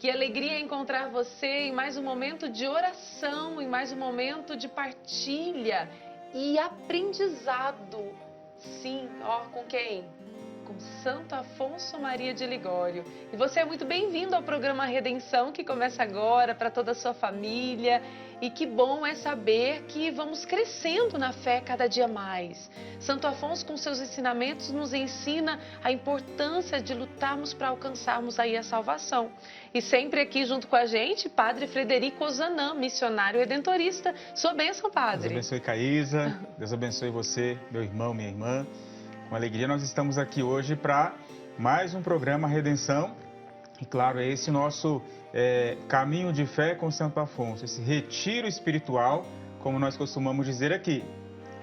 Que alegria encontrar você em mais um momento de oração, em mais um momento de partilha e aprendizado. Sim, ó, com quem? Com Santo Afonso Maria de Ligório. E você é muito bem-vindo ao programa Redenção, que começa agora para toda a sua família. E que bom é saber que vamos crescendo na fé cada dia mais. Santo Afonso, com seus ensinamentos, nos ensina a importância de lutarmos para alcançarmos aí a salvação. E sempre aqui junto com a gente, Padre Frederico Ozanam, missionário redentorista. Sua bênção, Padre. Deus abençoe, Caísa. Deus abençoe você, meu irmão, minha irmã. Com alegria nós estamos aqui hoje para mais um programa Redenção. E claro, é esse nosso caminho de fé com Santo Afonso, esse retiro espiritual, como nós costumamos dizer aqui.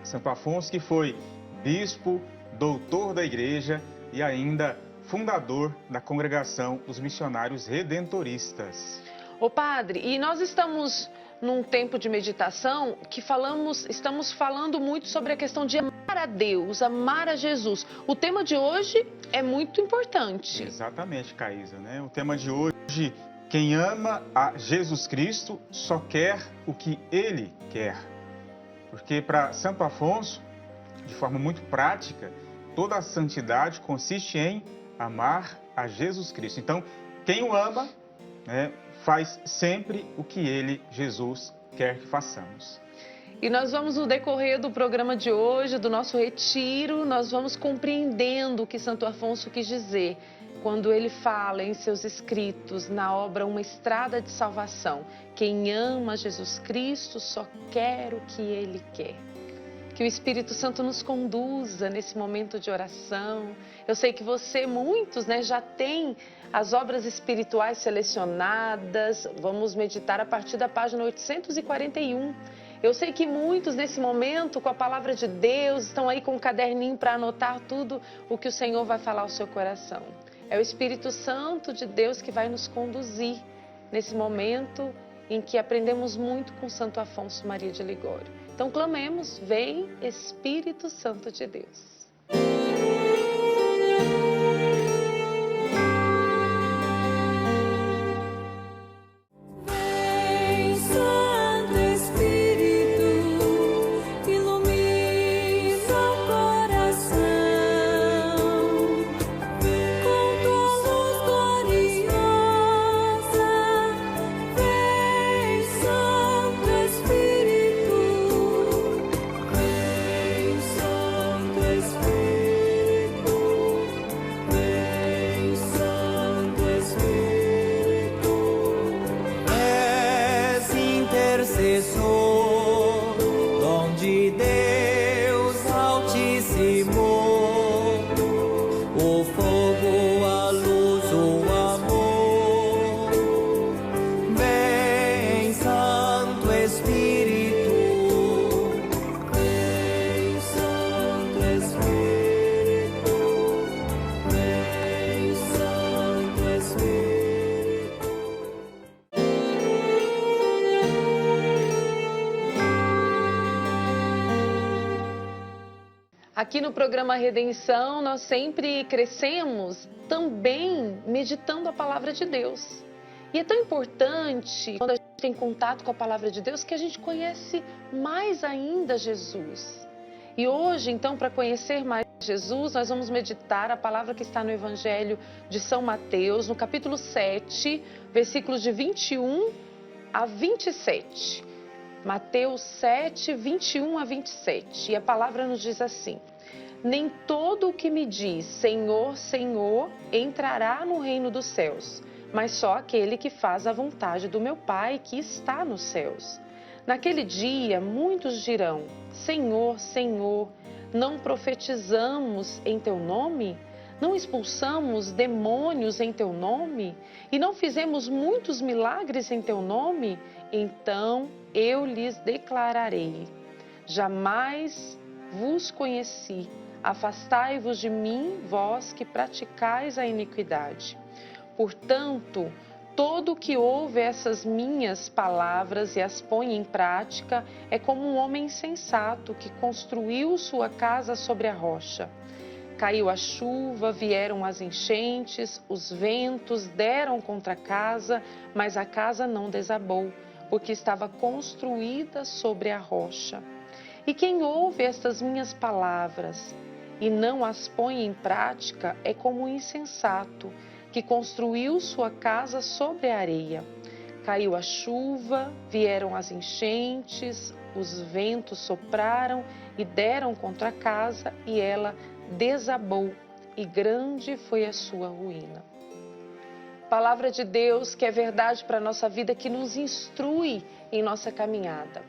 Santo Afonso que foi bispo, doutor da igreja e ainda fundador da congregação dos missionários redentoristas. Ô Padre, e nós estamos num tempo de meditação que estamos falando muito sobre a questão de amar a Deus, amar a Jesus. O tema de hoje é muito importante. Exatamente, Caísa, né? O tema de hoje, quem ama a Jesus Cristo só quer o que Ele quer. Porque para Santo Afonso, de forma muito prática, toda a santidade consiste em amar a Jesus Cristo. Então, quem o ama, né, faz sempre o que Ele, Jesus, quer que façamos. E nós vamos, no decorrer do programa de hoje, do nosso retiro, nós vamos compreendendo o que Santo Afonso quis dizer quando ele fala em seus escritos, na obra Uma Estrada de Salvação. Quem ama Jesus Cristo só quer o que Ele quer. Que o Espírito Santo nos conduza nesse momento de oração. Eu sei que você, muitos, né, já tem as obras espirituais selecionadas. Vamos meditar a partir da página 841. Eu sei que muitos nesse momento, com a palavra de Deus, estão aí com um caderninho para anotar tudo o que o Senhor vai falar ao seu coração. É o Espírito Santo de Deus que vai nos conduzir nesse momento em que aprendemos muito com Santo Afonso Maria de Ligório. Então clamemos, vem Espírito Santo de Deus. Aqui no programa Redenção, nós sempre crescemos também meditando a palavra de Deus. E é tão importante, quando a gente tem contato com a palavra de Deus, que a gente conhece mais ainda Jesus. E hoje, então, para conhecer mais Jesus, nós vamos meditar a palavra que está no Evangelho de São Mateus, no capítulo 7, versículos de 21 a 27. Mateus 7, 21 a 27. E a palavra nos diz assim: nem todo o que me diz Senhor, Senhor entrará no reino dos céus, mas só aquele que faz a vontade do meu Pai que está nos céus. Naquele dia muitos dirão: Senhor, Senhor, não profetizamos em teu nome? Não expulsamos demônios em teu nome? E não fizemos muitos milagres em teu nome? Então eu lhes declararei: jamais vos conheci. Afastai-vos de mim, vós que praticais a iniquidade. Portanto, todo o que ouve essas minhas palavras e as põe em prática é como um homem insensato que construiu sua casa sobre a rocha. Caiu a chuva, vieram as enchentes, os ventos deram contra a casa, mas a casa não desabou, porque estava construída sobre a rocha. E quem ouve estas minhas palavras e não as põe em prática é como um insensato, que construiu sua casa sobre a areia. Caiu a chuva, vieram as enchentes, os ventos sopraram e deram contra a casa, e ela desabou, e grande foi a sua ruína. Palavra de Deus que é verdade para a nossa vida, que nos instrui em nossa caminhada.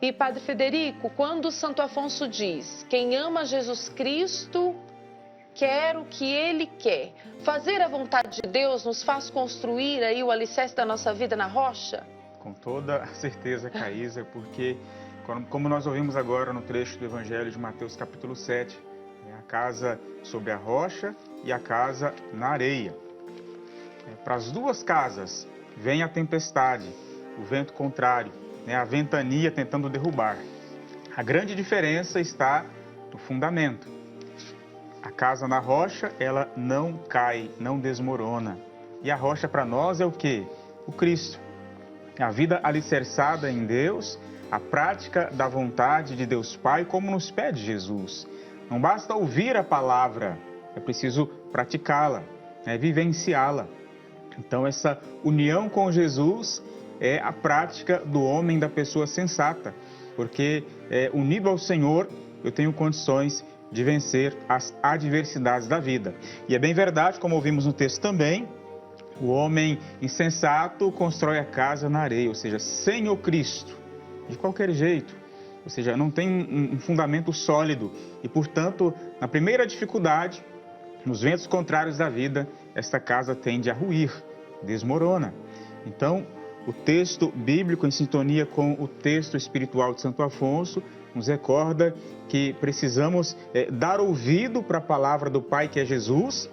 E Padre Federico, quando Santo Afonso diz: quem ama Jesus Cristo quer o que Ele quer, fazer a vontade de Deus nos faz construir aí o alicerce da nossa vida na rocha? Com toda certeza, Caísa, porque como nós ouvimos agora no trecho do Evangelho de Mateus capítulo 7, a casa sobre a rocha e a casa na areia. Para as duas casas vem a tempestade, o vento contrário, a ventania tentando derrubar. A grande diferença está no fundamento. A casa na rocha, ela não cai, não desmorona. E a rocha para nós é o quê? O Cristo. A vida alicerçada em Deus, a prática da vontade de Deus Pai, como nos pede Jesus. Não basta ouvir a palavra, é preciso praticá-la, vivenciá-la. Então essa união com Jesus é a prática do homem, da pessoa sensata, porque unido ao Senhor eu tenho condições de vencer as adversidades da vida. E é bem verdade, como ouvimos no texto também, o homem insensato constrói a casa na areia, ou seja, sem o Cristo, de qualquer jeito. Ou seja, não tem um fundamento sólido e, portanto, na primeira dificuldade, nos ventos contrários da vida, esta casa tende a ruir, desmorona. Então, o texto bíblico, em sintonia com o texto espiritual de Santo Afonso, nos recorda que precisamos dar ouvido para a palavra do Pai, que é Jesus,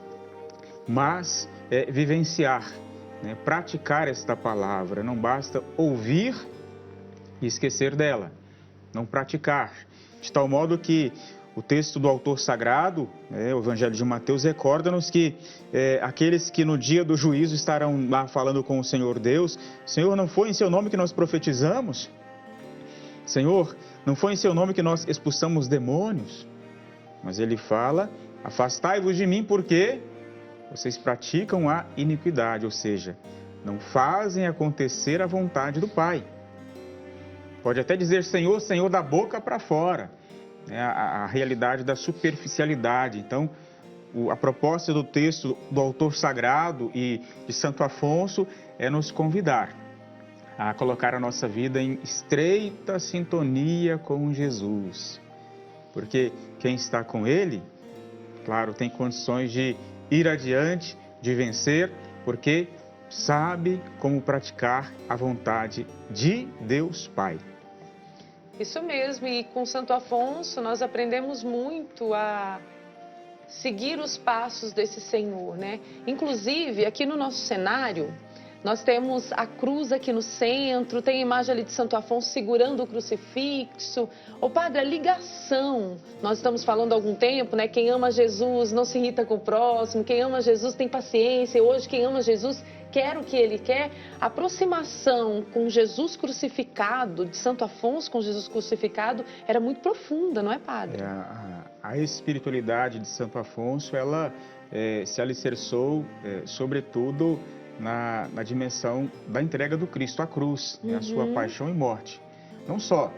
mas vivenciar, praticar esta palavra. Não basta ouvir e esquecer dela, não praticar. De tal modo que o texto do autor sagrado, o Evangelho de Mateus, recorda-nos que aqueles que no dia do juízo estarão lá falando com o Senhor Deus: Senhor, não foi em seu nome que nós profetizamos? Senhor, não foi em seu nome que nós expulsamos demônios? Mas ele fala: afastai-vos de mim, porque vocês praticam a iniquidade, ou seja, não fazem acontecer a vontade do Pai. Pode até dizer Senhor, Senhor da boca para fora, a realidade da superficialidade. Então, a proposta do texto do autor sagrado e de Santo Afonso é nos convidar a colocar a nossa vida em estreita sintonia com Jesus. Porque quem está com Ele, claro, tem condições de ir adiante, de vencer, porque sabe como praticar a vontade de Deus Pai. Isso mesmo, e com Santo Afonso nós aprendemos muito a seguir os passos desse Senhor, né? Inclusive, aqui no nosso cenário, nós temos a cruz aqui no centro, tem a imagem ali de Santo Afonso segurando o crucifixo. Ô padre, a ligação, nós estamos falando há algum tempo, né? Quem ama Jesus não se irrita com o próximo, quem ama Jesus tem paciência. Hoje, quem ama Jesus quer o que Ele quer. A aproximação com Jesus crucificado, de Santo Afonso com Jesus crucificado, era muito profunda, não é, padre? A espiritualidade de Santo Afonso, ela se alicerçou, sobretudo, na dimensão da entrega do Cristo à cruz, a sua paixão e morte. Não só,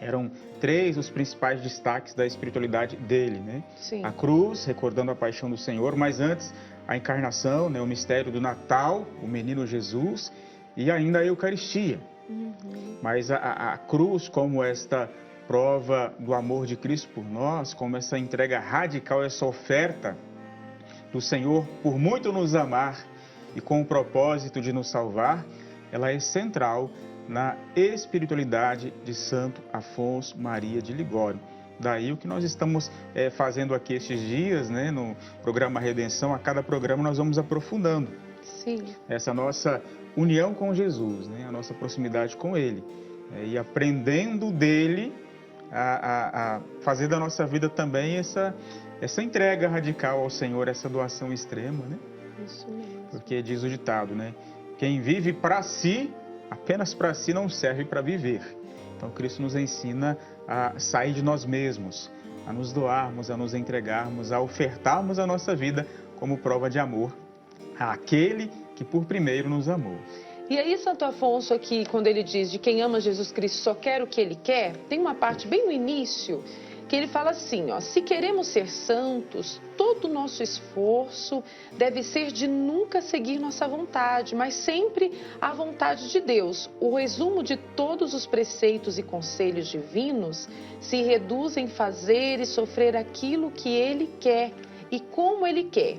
eram 3 os principais destaques da espiritualidade dele, né? Sim. A cruz, recordando a paixão do Senhor, mas antes a encarnação, o mistério do Natal, o menino Jesus, e ainda a Eucaristia. Mas a cruz, como esta prova do amor de Cristo por nós, como essa entrega radical, essa oferta do Senhor por muito nos amar e com o propósito de nos salvar, ela é central na espiritualidade de Santo Afonso Maria de Ligório. Daí o que nós estamos fazendo aqui estes dias, no programa Redenção. A cada programa nós vamos aprofundando essa nossa união com Jesus, a nossa proximidade com Ele, e aprendendo dele a fazer da nossa vida também essa entrega radical ao Senhor, essa doação extrema, né? Isso mesmo. Porque diz o ditado, né? Quem vive para si, apenas para si, não serve para viver. Então Cristo nos ensina a sair de nós mesmos, a nos doarmos, a nos entregarmos, a ofertarmos a nossa vida como prova de amor àquele que por primeiro nos amou. E aí, Santo Afonso, aqui, quando ele diz de quem ama Jesus Cristo só quer o que ele quer, tem uma parte bem no início que ele fala assim, ó: se queremos ser santos, todo o nosso esforço deve ser de nunca seguir nossa vontade, mas sempre a vontade de Deus. O resumo de todos os preceitos e conselhos divinos se reduz em fazer e sofrer aquilo que ele quer e como ele quer.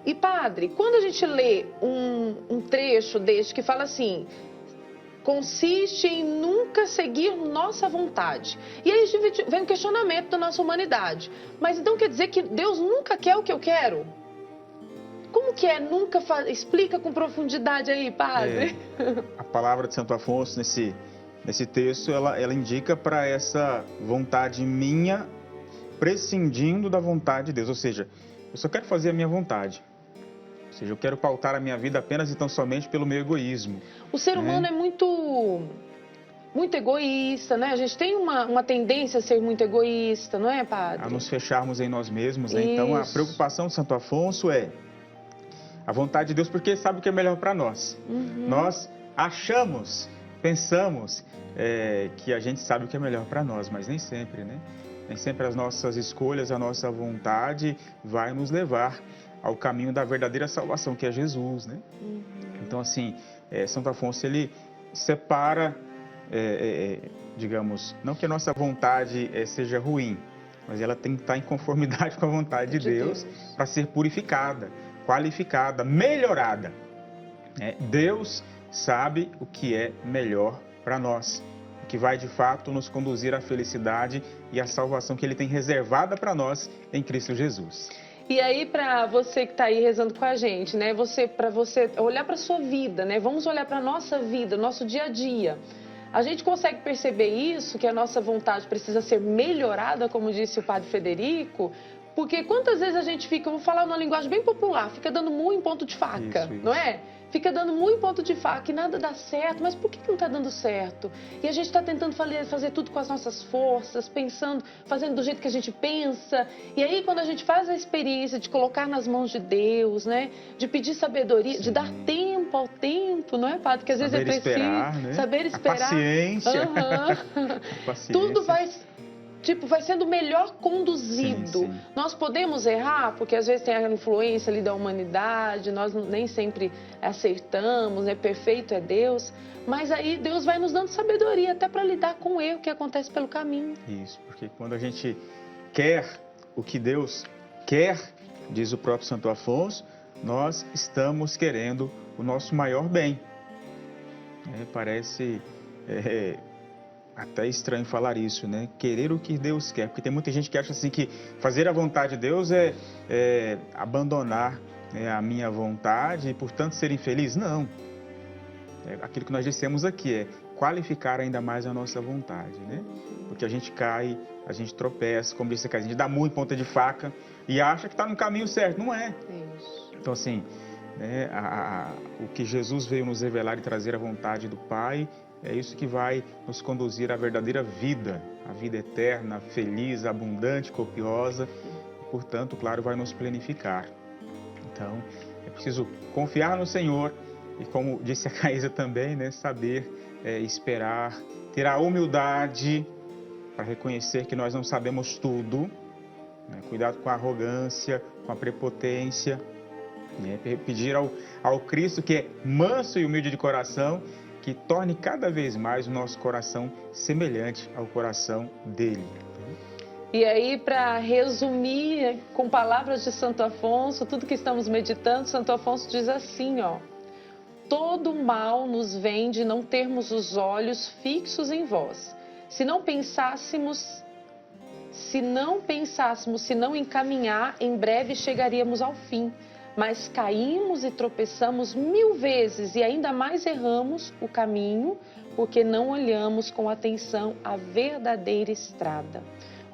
E, padre, quando a gente lê um trecho deste que fala assim, consiste em nunca seguir nossa vontade. E aí vem um questionamento da nossa humanidade. Mas então quer dizer que Deus nunca quer o que eu quero? Como que é nunca? Explica com profundidade aí, padre. A palavra de Santo Afonso nesse texto, ela indica para essa vontade minha prescindindo da vontade de Deus. Ou seja, eu só quero fazer a minha vontade. Ou seja, eu quero pautar a minha vida apenas e tão somente pelo meu egoísmo. O ser humano é muito egoísta, né? A gente tem uma tendência a ser muito egoísta, não é, padre? A nos fecharmos em nós mesmos, né? Então, a preocupação de Santo Afonso é a vontade de Deus, porque Ele sabe o que é melhor para nós. Nós achamos, pensamos que a gente sabe o que é melhor para nós, mas nem sempre, né? Nem sempre as nossas escolhas, a nossa vontade vai nos levar ao caminho da verdadeira salvação, que é Jesus, né? Então, assim, Santo Afonso, ele separa, digamos, não que a nossa vontade seja ruim, mas ela tem que estar em conformidade com a vontade de Deus para ser purificada, qualificada, melhorada. Deus sabe o que é melhor para nós, o que vai de fato nos conduzir à felicidade e à salvação que Ele tem reservada para nós em Cristo Jesus. E aí, para você que está aí rezando com a gente, né? Para você olhar para a sua vida, né? Vamos olhar para a nossa vida, nosso dia a dia. A gente consegue perceber isso, que a nossa vontade precisa ser melhorada, como disse o padre Federico, porque quantas vezes a gente fica, eu vou falar numa linguagem bem popular, fica dando murro em ponto de faca, isso. Não é? Fica dando murro em ponto de faca e nada dá certo, mas por que não está dando certo? E a gente está tentando fazer tudo com as nossas forças, pensando, fazendo do jeito que a gente pensa. E aí, quando a gente faz a experiência de colocar nas mãos de Deus, né? De pedir sabedoria, de dar tempo ao tempo, não é, padre? Que às vezes é preciso esperar, né? saber esperar. A paciência. A paciência. Tudo vai sendo melhor conduzido. Sim. Nós podemos errar, porque às vezes tem a influência ali da humanidade, nós nem sempre acertamos, né? Perfeito é Deus, mas aí Deus vai nos dando sabedoria até para lidar com o erro que acontece pelo caminho. Isso, porque quando a gente quer o que Deus quer, diz o próprio Santo Afonso, nós estamos querendo o nosso maior bem. Parece até estranho falar isso, né? Querer o que Deus quer, porque tem muita gente que acha assim que fazer a vontade de Deus é abandonar a minha vontade e, portanto, ser infeliz. Não. Aquilo que nós dissemos aqui é qualificar ainda mais a nossa vontade, né? Porque a gente cai, a gente tropeça, como disse aqui, a gente dá muito em ponta de faca e acha que está no caminho certo. Não é. Isso. Então, assim, o que Jesus veio nos revelar e trazer a vontade do Pai, é isso que vai nos conduzir à verdadeira vida, a vida eterna, feliz, abundante, copiosa, e, portanto, claro, vai nos planificar. Então, é preciso confiar no Senhor e, como disse a Caísa também, né, saber esperar, ter a humildade para reconhecer que nós não sabemos tudo, né, cuidado com a arrogância, com a prepotência, né, pedir ao Cristo, que é manso e humilde de coração, que torne cada vez mais o nosso coração semelhante ao coração dele. E aí, para resumir com palavras de Santo Afonso, tudo que estamos meditando, Santo Afonso diz assim, ó: todo mal nos vem de não termos os olhos fixos em vós. Se não pensássemos, se não encaminhar, em breve chegaríamos ao fim. mas caímos e tropeçamos 1000 vezes e ainda mais erramos o caminho, porque não olhamos com atenção a verdadeira estrada.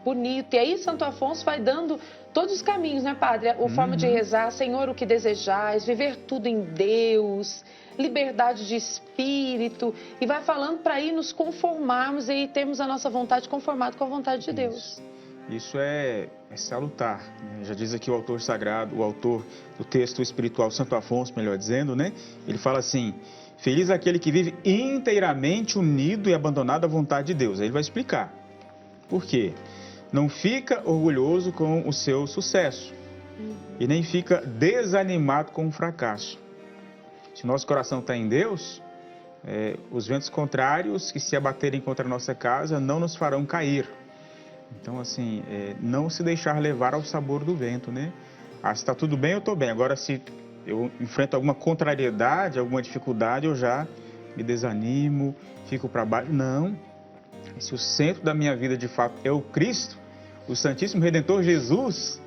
Bonito. E aí Santo Afonso vai dando todos os caminhos, né, Padre? A forma de rezar, Senhor, o que desejais, viver tudo em Deus, liberdade de espírito, e vai falando para aí nos conformarmos e termos a nossa vontade conformada com a vontade de Deus. Isso é salutar, né? Já diz aqui o autor sagrado, o autor do texto espiritual, Santo Afonso, melhor dizendo, né? Ele fala assim: feliz aquele que vive inteiramente unido e abandonado à vontade de Deus. Aí ele vai explicar por quê. Não fica orgulhoso com o seu sucesso e nem fica desanimado com o fracasso. Se nosso coração está em Deus, os ventos contrários que se abaterem contra a nossa casa não nos farão cair. Então, assim, não se deixar levar ao sabor do vento, né? Ah, se está tudo bem, eu estou bem. Agora, se eu enfrento alguma contrariedade, alguma dificuldade, eu já me desanimo, fico para baixo. Não. Se o centro da minha vida, de fato, é o Cristo, o Santíssimo Redentor Jesus,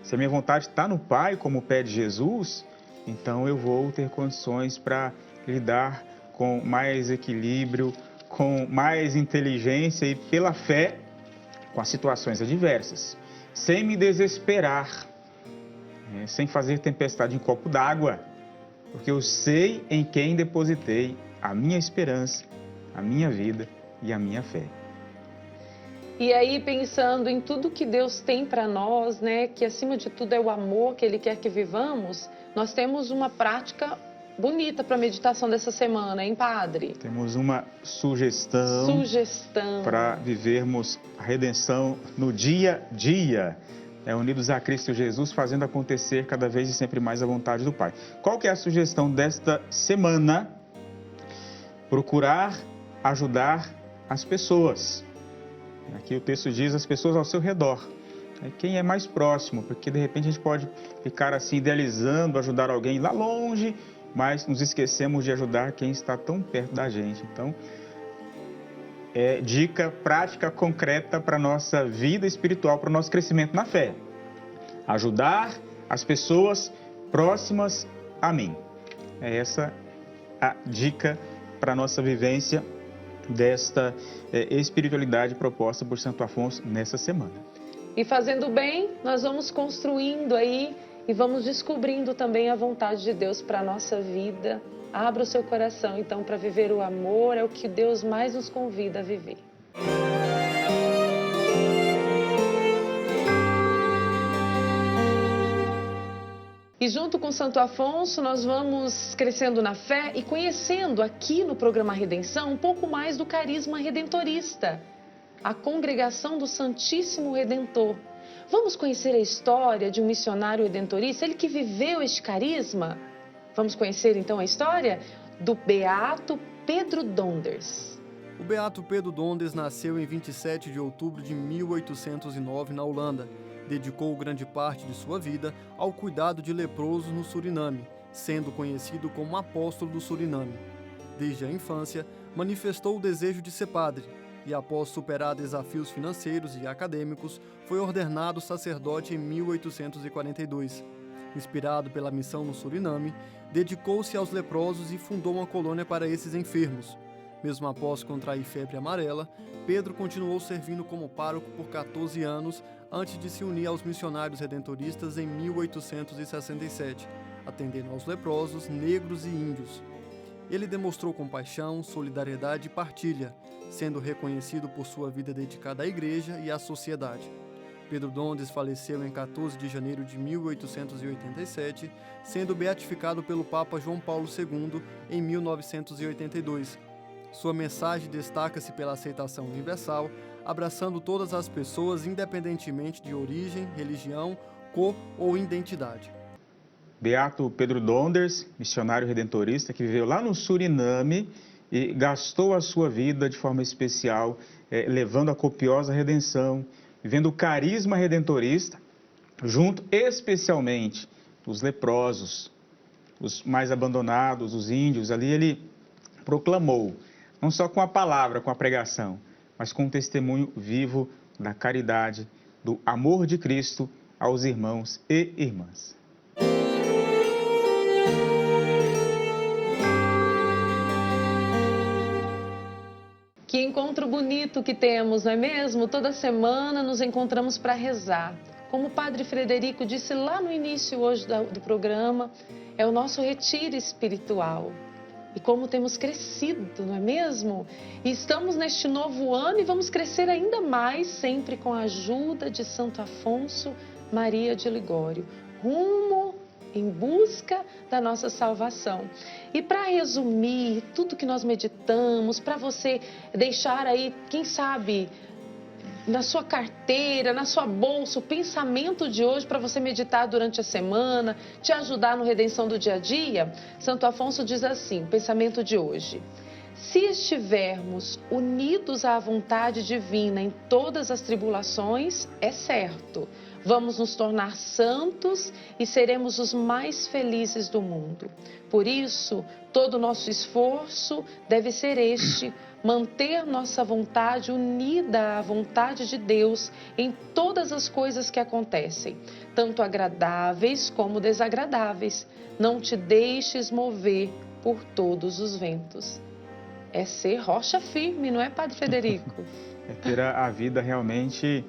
se a minha vontade está no Pai, como pede Jesus, então eu vou ter condições para lidar com mais equilíbrio, com mais inteligência e pela fé com as situações adversas, sem me desesperar, sem fazer tempestade em copo d'água, porque eu sei em quem depositei a minha esperança, a minha vida e a minha fé. E aí, pensando em tudo que Deus tem para nós, né, que acima de tudo é o amor que Ele quer que vivamos, nós temos uma prática bonita para a meditação dessa semana, hein, Padre? Temos uma sugestão para vivermos a redenção no dia a dia, unidos a Cristo Jesus, fazendo acontecer cada vez e sempre mais a vontade do Pai. Qual que é a sugestão desta semana? Procurar ajudar as pessoas. Aqui o texto diz as pessoas ao seu redor. Quem é mais próximo, porque de repente a gente pode ficar assim idealizando, ajudar alguém lá longe, mas nos esquecemos de ajudar quem está tão perto da gente. Então, dica prática, concreta para a nossa vida espiritual, para o nosso crescimento na fé. Ajudar as pessoas próximas a mim. É essa a dica para a nossa vivência desta espiritualidade proposta por Santo Afonso nessa semana. E fazendo bem, nós vamos construindo aí e vamos descobrindo também a vontade de Deus para a nossa vida. Abra o seu coração, então, para viver o amor, é o que Deus mais nos convida a viver. E junto com Santo Afonso, nós vamos crescendo na fé e conhecendo aqui no programa Redenção um pouco mais do carisma redentorista, a congregação do Santíssimo Redentor. Vamos conhecer a história de um missionário redentorista, ele que viveu este carisma? Vamos conhecer então a história do Beato Pedro Donders. O Beato Pedro Donders nasceu em 27 de outubro de 1809 na Holanda. Dedicou grande parte de sua vida ao cuidado de leprosos no Suriname, sendo conhecido como apóstolo do Suriname. Desde a infância, manifestou o desejo de ser padre e, após superar desafios financeiros e acadêmicos, foi ordenado sacerdote em 1842. Inspirado pela missão no Suriname, dedicou-se aos leprosos e fundou uma colônia para esses enfermos. Mesmo após contrair febre amarela, Pedro continuou servindo como pároco por 14 anos antes de se unir aos missionários redentoristas em 1867, atendendo aos leprosos, negros e índios. Ele demonstrou compaixão, solidariedade e partilha, sendo reconhecido por sua vida dedicada à igreja e à sociedade. Pedro Donders faleceu em 14 de janeiro de 1887, sendo beatificado pelo Papa João Paulo II em 1982. Sua mensagem destaca-se pela aceitação universal, abraçando todas as pessoas, independentemente de origem, religião, cor ou identidade. Beato Pedro Donders, missionário redentorista que viveu lá no Suriname e gastou a sua vida de forma especial, levando a copiosa redenção, vivendo o carisma redentorista, junto especialmente os leprosos, os mais abandonados, os índios. Ali ele proclamou, não só com a palavra, com a pregação, mas com um testemunho vivo da caridade, do amor de Cristo aos irmãos e irmãs. Que encontro bonito que temos, não é mesmo? Toda semana nos encontramos para rezar. Como o Padre Frederico disse lá no início hoje do programa, é o nosso retiro espiritual. E como temos crescido, não é mesmo? E estamos neste novo ano e vamos crescer ainda mais, sempre com a ajuda de Santo Afonso Maria de Ligório, rumo em busca da nossa salvação. E para resumir tudo que nós meditamos, para você deixar aí, quem sabe, na sua carteira, na sua bolsa, o pensamento de hoje para você meditar durante a semana, te ajudar no Redenção do Dia a Dia, Santo Afonso diz assim, pensamento de hoje: se estivermos unidos à vontade divina em todas as tribulações, é certo, vamos nos tornar santos e seremos os mais felizes do mundo. Por isso, todo o nosso esforço deve ser este: manter nossa vontade unida à vontade de Deus em todas as coisas que acontecem, tanto agradáveis como desagradáveis. Não te deixes mover por todos os ventos. É ser rocha firme, não é, Padre Frederico? É ter a vida realmente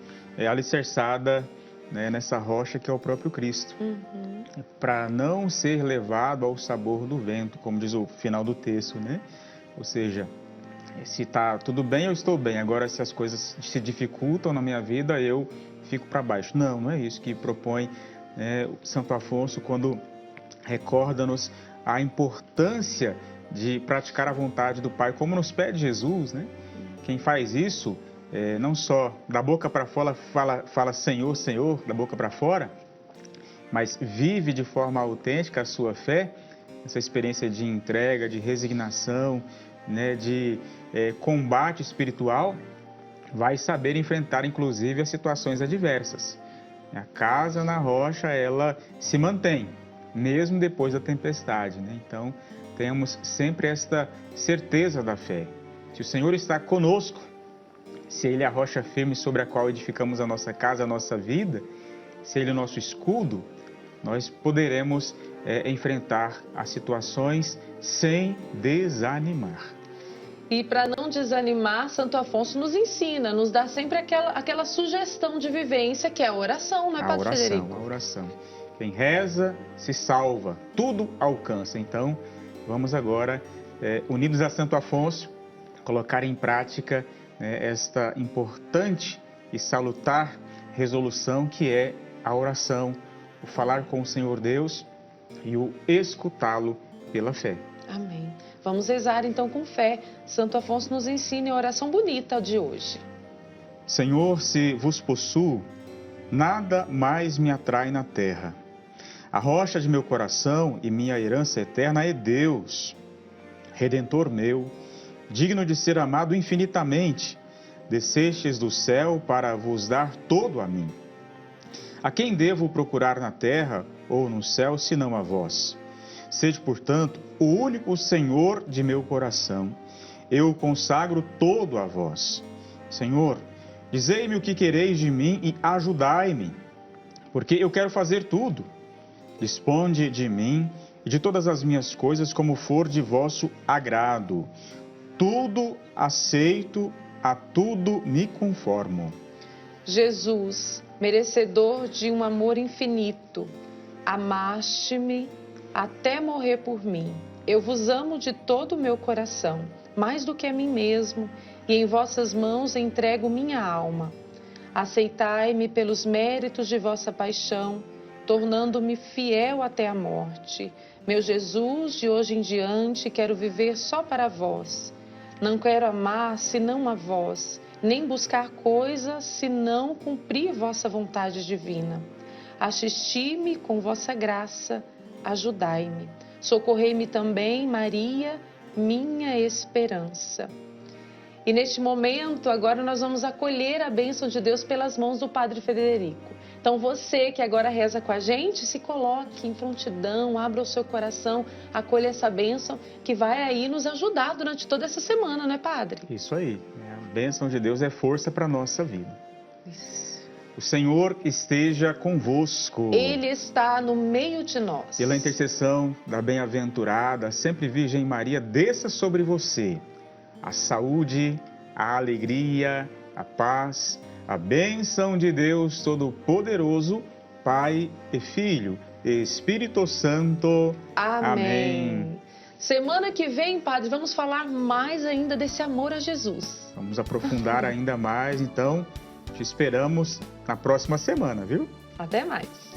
alicerçada, né, nessa rocha que é o próprio Cristo. Para não ser levado ao sabor do vento, como diz o final do texto, né? Ou seja, se está tudo bem, eu estou bem. Agora, se as coisas se dificultam na minha vida, eu fico para baixo. Não, não é isso que propõe, né, o Santo Afonso quando recorda-nos a importância de praticar a vontade do Pai, como nos pede Jesus, né? Quem faz isso, não só da boca para fora fala Senhor, Senhor, da boca para fora, mas vive de forma autêntica a sua fé, essa experiência de entrega, de resignação, né, de combate espiritual, vai saber enfrentar inclusive as situações adversas. A casa na rocha, ela se mantém, mesmo depois da tempestade, né? Então, temos sempre esta certeza da fé. Se o Senhor está conosco, se Ele é a rocha firme sobre a qual edificamos a nossa casa, a nossa vida, se Ele é o nosso escudo, nós poderemos enfrentar as situações sem desanimar. E para não desanimar, Santo Afonso nos ensina, nos dá sempre aquela sugestão de vivência, que é a oração, não é, Padre Frederico? A oração. Quem reza se salva, tudo alcança. Então, vamos agora, unidos a Santo Afonso, colocar em prática esta importante e salutar resolução que é a oração, o falar com o Senhor Deus e o escutá-lo pela fé. Amém. Vamos rezar então com fé. Santo Afonso nos ensina a oração bonita de hoje. Senhor, se vos possuo, nada mais me atrai na terra. A rocha de meu coração e minha herança eterna é Deus, Redentor meu, digno de ser amado infinitamente. Descestes do céu para vos dar todo a mim. A quem devo procurar na terra ou no céu, senão a vós? Sede, portanto, o único Senhor de meu coração. Eu o consagro todo a vós. Senhor, dizei-me o que quereis de mim e ajudai-me, porque eu quero fazer tudo. Disponde de mim e de todas as minhas coisas como for de vosso agrado. Tudo aceito, a tudo me conformo. Jesus, merecedor de um amor infinito, amaste-me até morrer por mim. Eu vos amo de todo o meu coração, mais do que a mim mesmo, e em vossas mãos entrego minha alma. Aceitai-me pelos méritos de vossa paixão, tornando-me fiel até a morte. Meu Jesus, de hoje em diante, quero viver só para vós. Não quero amar senão a vós, nem buscar coisa senão cumprir vossa vontade divina. Assisti-me com vossa graça, ajudai-me. Socorrei-me também, Maria, minha esperança. E neste momento, agora nós vamos acolher a bênção de Deus pelas mãos do Padre Frederico. Então você que agora reza com a gente, se coloque em prontidão, abra o seu coração, acolha essa bênção que vai aí nos ajudar durante toda essa semana, não é, Padre? Isso aí. A bênção de Deus é força para a nossa vida. Isso. O Senhor esteja convosco. Ele está no meio de nós. Pela intercessão da bem-aventurada, sempre Virgem Maria, desça sobre você a saúde, a alegria, a paz, a bênção de Deus Todo-Poderoso, Pai e Filho, Espírito Santo. Amém. Semana que vem, Padre, vamos falar mais ainda desse amor a Jesus. Vamos aprofundar ainda mais, então te esperamos na próxima semana, viu? Até mais.